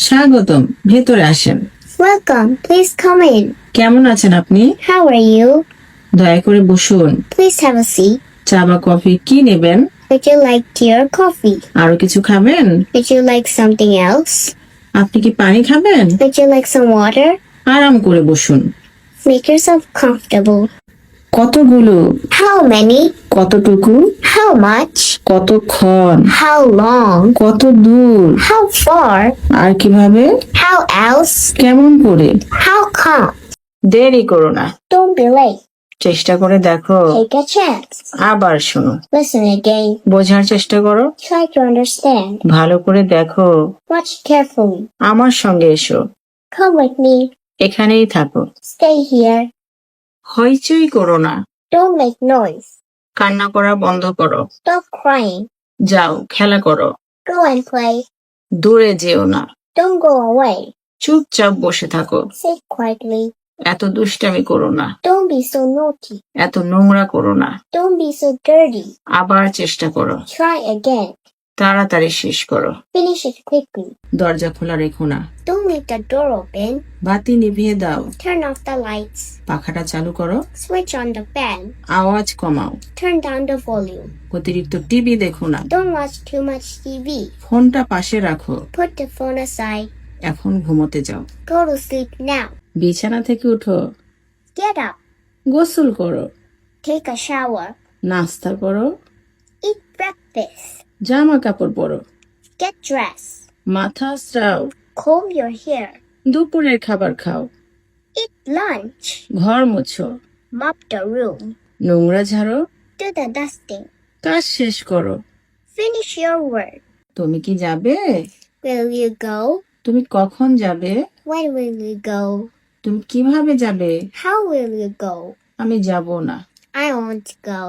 স্বাগতম, ভেতরে আসেন। Welcome. Please come in. কেমন আছেন আপনি? How are you? দয়া করে বসুন। Please have a seat. চা বা কফি কি নেবেন? Would you like tea or coffee? আরো কিছু খাবেন? Would you like something else? আপনি কি পানি খাবেন? Would you like some water? আরাম করে বসুন। Make yourself comfortable. কতগুলো? How many? কতটুকু? How much? কতক্ষণ? How long? কত দূর? How far? আর কিভাবে? How else? কেমন করে? How come? দেরি করো না, Don't be late. চেষ্টা করে দেখো। Take a chance. আবার শোনো, Listen again. বোঝার চেষ্টা করো, Try to understand. ভালো করে দেখো। Watch carefully. আমার সঙ্গে এসো, Come with me. এখানেই থাকো। Stay here. হইচই করো না, Don't make noise. কান্না করা বন্ধ করো। Stop crying. যাও, খেলা করো। Go and play. দূরে যেও না, Don't go away. চুপচাপ বসে থাকো। Sit quietly. এত দুষ্টামি করো না, Don't be so naughty. এত নোংরা করো না। Don't be so dirty. আবার চেষ্টা করো, Try again. তাড়াতাড়ি শেষ করো। Finish it quickly. দরজা খোলা রেখো না, Don't leave the door open. বাতি নিভিয়ে দাও। Turn off the lights. পাখাটা চালু করো, Switch on the fan. আওয়াজ কমাও। Turn down the volume. অতিরিক্ত টিভি দেখো না, Don't watch too much TV. ফোনটা পাশে রাখো। Put the phone aside. এখন ঘুমোতে যাও। Go to sleep now. বিছানা থেকে উঠো, Get up. গোসল করো, Take a shower. নাস্তা করো, Eat breakfast. জামা কাপড় পরো, Get dressed. মাথা আঁচড়াও, Comb your hair. দুপুরের খাবার খাও, Eat lunch. ঘর মুছো, Mop the room. নোংরা ঝাড়ো, Do the dusting. কাজ শেষ করো। Finish your work. তুমি কি যাবে? Will you go? তুমি কখন যাবে? When will you go? তুমি কিভাবে যাবে? How will you go? আমি যাব না। I won't go.